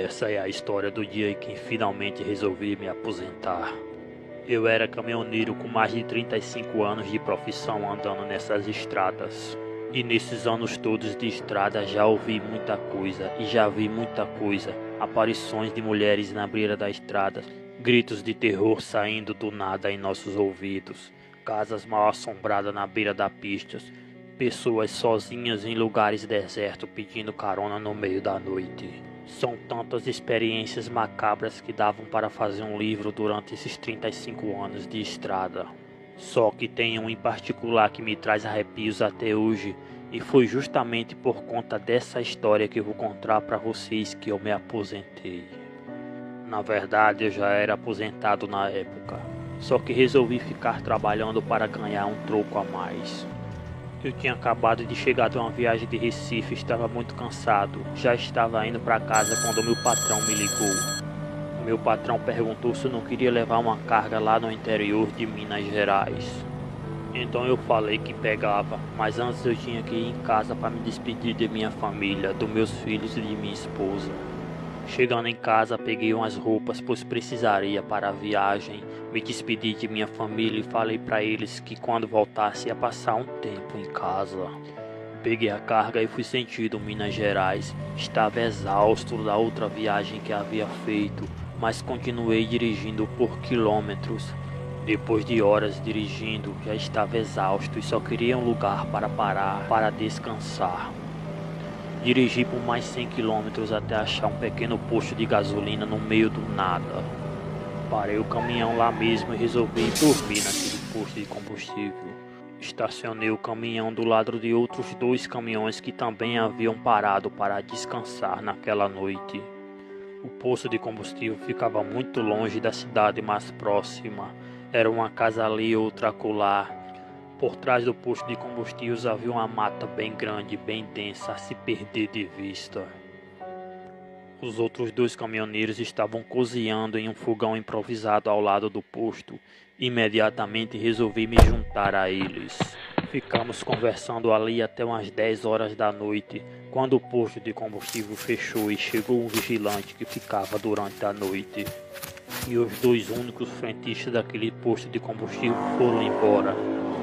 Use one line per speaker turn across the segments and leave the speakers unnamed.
Essa é a história do dia em que finalmente resolvi me aposentar. Eu era caminhoneiro com mais de 35 anos de profissão andando nessas estradas. E nesses anos todos de estrada já ouvi muita coisa e já vi muita coisa. Aparições de mulheres na beira da estrada, gritos de terror saindo do nada em nossos ouvidos, casas mal assombradas na beira da pista, pessoas sozinhas em lugares desertos pedindo carona no meio da noite. São tantas experiências macabras que davam para fazer um livro durante esses 35 anos de estrada. Só que tem um em particular que me traz arrepios até hoje, e foi justamente por conta dessa história que eu vou contar para vocês que eu me aposentei. Na verdade, eu já era aposentado na época, só que resolvi ficar trabalhando para ganhar um troco a mais. Eu tinha acabado de chegar de uma viagem de Recife, estava muito cansado. Já estava indo para casa quando meu patrão me ligou. Meu patrão perguntou se eu não queria levar uma carga lá no interior de Minas Gerais. Então eu falei que pegava, mas antes eu tinha que ir em casa para me despedir de minha família, dos meus filhos e de minha esposa. Chegando em casa, peguei umas roupas, pois precisaria para a viagem. Me despedi de minha família e falei para eles que quando voltasse ia passar um tempo em casa. Peguei a carga e fui sentido Minas Gerais. Estava exausto da outra viagem que havia feito, mas continuei dirigindo por quilômetros. Depois de horas dirigindo, já estava exausto e só queria um lugar para parar, para descansar. Dirigi por mais 100 quilômetros até achar um pequeno posto de gasolina no meio do nada. Parei o caminhão lá mesmo e resolvi dormir naquele posto de combustível. Estacionei o caminhão do lado de outros 2 caminhões que também haviam parado para descansar naquela noite. O posto de combustível ficava muito longe da cidade mais próxima. Era uma casa ali e outra acolá. Por trás do posto de combustíveis havia uma mata bem grande, bem densa, a se perder de vista. Os outros 2 caminhoneiros estavam cozinhando em um fogão improvisado ao lado do posto. Imediatamente resolvi me juntar a eles. Ficamos conversando ali até umas 10 horas da noite, quando o posto de combustível fechou e chegou um vigilante que ficava durante a noite. E os 2 únicos frentistas daquele posto de combustível foram embora.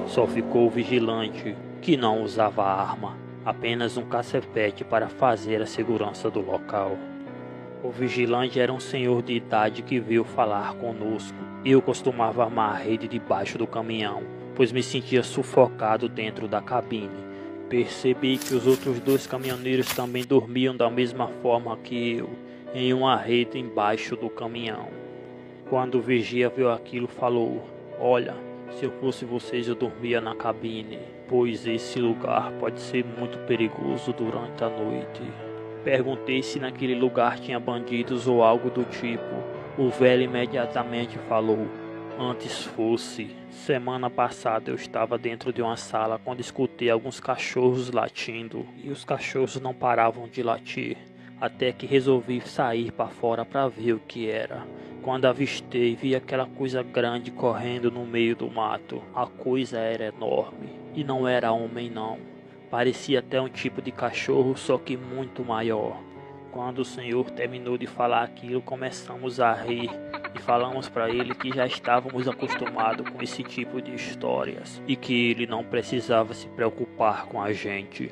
Só ficou o vigilante, que não usava arma, apenas um cacetete para fazer a segurança do local. O vigilante era um senhor de idade que veio falar conosco. Eu costumava armar a rede debaixo do caminhão, pois me sentia sufocado dentro da cabine. Percebi que os outros 2 caminhoneiros também dormiam da mesma forma que eu, em uma rede embaixo do caminhão. Quando o vigia viu aquilo, falou: "Olha, se eu fosse vocês eu dormia na cabine, pois esse lugar pode ser muito perigoso durante a noite." Perguntei se naquele lugar tinha bandidos ou algo do tipo. O velho imediatamente falou: "Antes fosse. Semana passada eu estava dentro de uma sala quando escutei alguns cachorros latindo, e os cachorros não paravam de latir, até que resolvi sair para fora para ver o que era. Quando avistei, vi aquela coisa grande correndo no meio do mato. A coisa era enorme, e não era homem não. Parecia até um tipo de cachorro, só que muito maior." Quando o senhor terminou de falar aquilo, começamos a rir e falamos para ele que já estávamos acostumados com esse tipo de histórias e que ele não precisava se preocupar com a gente.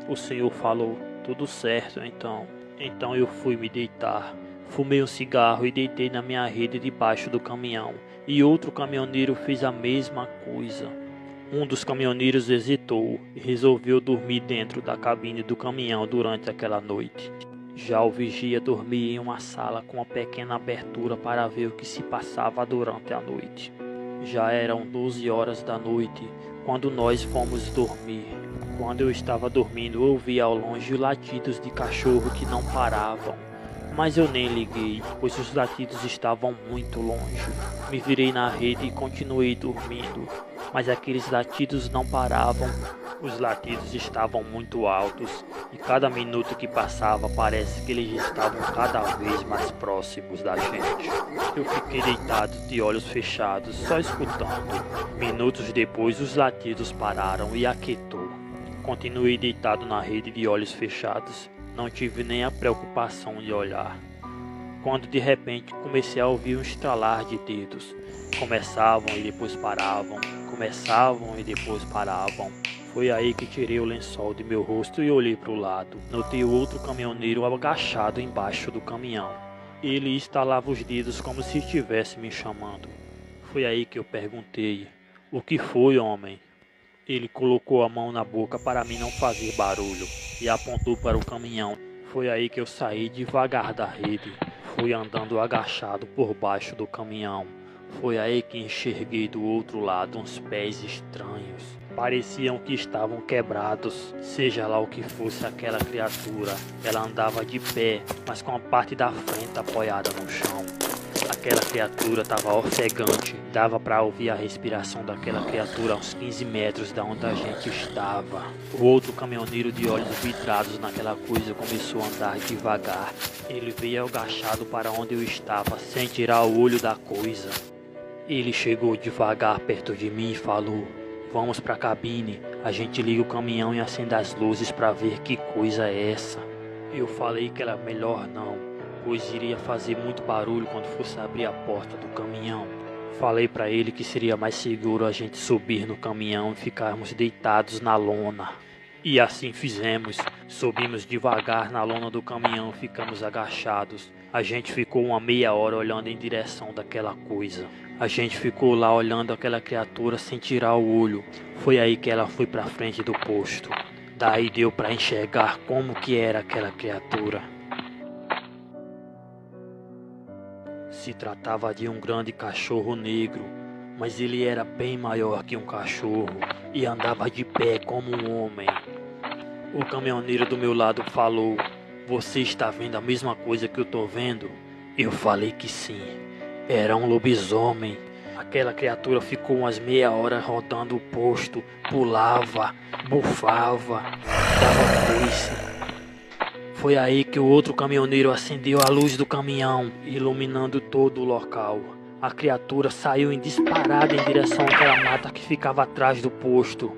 O senhor falou: "Tudo certo então." Então eu fui me deitar. Fumei um cigarro e deitei na minha rede debaixo do caminhão, e outro caminhoneiro fez a mesma coisa. Um dos caminhoneiros hesitou e resolveu dormir dentro da cabine do caminhão durante aquela noite. Já o vigia dormia em uma sala com uma pequena abertura para ver o que se passava durante a noite. Já eram 12 horas da noite quando nós fomos dormir. Quando eu estava dormindo, eu ouvi ao longe latidos de cachorro que não paravam. Mas eu nem liguei, pois os latidos estavam muito longe. Me virei na rede e continuei dormindo, mas aqueles latidos não paravam. Os latidos estavam muito altos, e cada minuto que passava parece que eles estavam cada vez mais próximos da gente. Eu fiquei deitado de olhos fechados, só escutando. Minutos depois os latidos pararam e aquietou. Continuei deitado na rede de olhos fechados. Não tive nem a preocupação de olhar. quando de repente comecei a ouvir um estralar de dedos. Começavam e depois paravam, começavam e depois paravam. Foi aí que tirei o lençol de meu rosto e olhei para o lado. Notei o outro caminhoneiro agachado embaixo do caminhão. Ele estalava os dedos como se estivesse me chamando. Foi aí que eu perguntei: "O que foi, homem?" Ele colocou a mão na boca para mim não fazer barulho e apontou para o caminhão. Foi aí que eu saí devagar da rede. Fui andando agachado por baixo do caminhão. Foi aí que enxerguei do outro lado uns pés estranhos. Pareciam que estavam quebrados. Seja lá o que fosse aquela criatura, ela andava de pé, mas com a parte da frente apoiada no chão. Aquela criatura estava ofegante. Dava para ouvir a respiração daquela criatura a uns 15 metros da onde a gente estava. O outro caminhoneiro de olhos vidrados naquela coisa começou a andar devagar. Ele veio agachado para onde eu estava, sem tirar o olho da coisa. Ele chegou devagar perto de mim e falou: "Vamos para a cabine, a gente liga o caminhão e acende as luzes para ver que coisa é essa." Eu falei que era melhor não, pois iria fazer muito barulho quando fosse abrir a porta do caminhão. Falei para ele que seria mais seguro a gente subir no caminhão e ficarmos deitados na lona. E assim fizemos. Subimos devagar na lona do caminhão e ficamos agachados. A gente ficou uma meia hora olhando em direção daquela coisa. A gente ficou lá olhando aquela criatura sem tirar o olho. Foi aí que ela foi para frente do posto. Daí deu para enxergar como que era aquela criatura. Se tratava de um grande cachorro negro, mas ele era bem maior que um cachorro e andava de pé como um homem. O caminhoneiro do meu lado falou: "Você está vendo a mesma coisa que eu estou vendo?" Eu falei que sim. Era um lobisomem. Aquela criatura ficou umas meia hora rodando o posto, pulava, bufava, dava coice. Foi aí que o outro caminhoneiro acendeu a luz do caminhão, iluminando todo o local. A criatura saiu em disparada em direção àquela mata que ficava atrás do posto.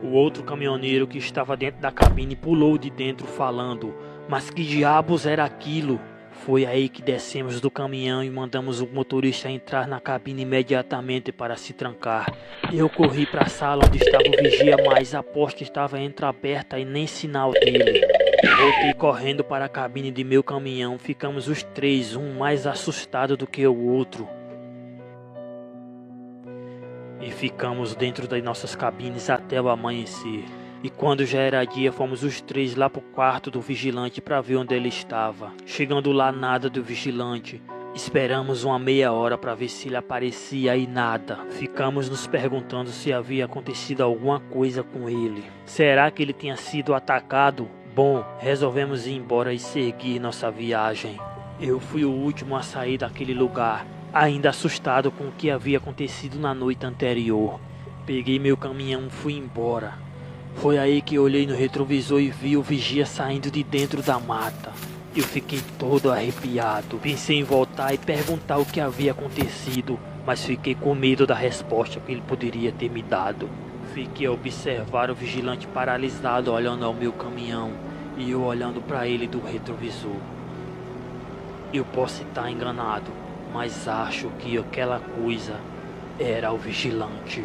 O outro caminhoneiro que estava dentro da cabine pulou de dentro falando: "Mas que diabos era aquilo?" Foi aí que descemos do caminhão e mandamos o motorista entrar na cabine imediatamente para se trancar. Eu corri para a sala onde estava o vigia, mas a porta estava entreaberta e nem sinal dele. Voltei correndo para a cabine de meu caminhão. Ficamos os três, um mais assustado do que o outro. E ficamos dentro das nossas cabines até o amanhecer. E quando já era dia, fomos os três lá pro quarto do vigilante para ver onde ele estava. Chegando lá, nada do vigilante. Esperamos uma meia hora para ver se ele aparecia e nada. Ficamos nos perguntando se havia acontecido alguma coisa com ele. Será que ele tinha sido atacado? Bom, resolvemos ir embora e seguir nossa viagem. Eu fui o último a sair daquele lugar, ainda assustado com o que havia acontecido na noite anterior. Peguei meu caminhão e fui embora. Foi aí que eu olhei no retrovisor e vi o vigia saindo de dentro da mata. Eu fiquei todo arrepiado. Pensei em voltar e perguntar o que havia acontecido, mas fiquei com medo da resposta que ele poderia ter me dado. Fiquei a observar o vigilante paralisado olhando ao meu caminhão e eu olhando para ele do retrovisor. Eu posso estar enganado, mas acho que aquela coisa era o vigilante.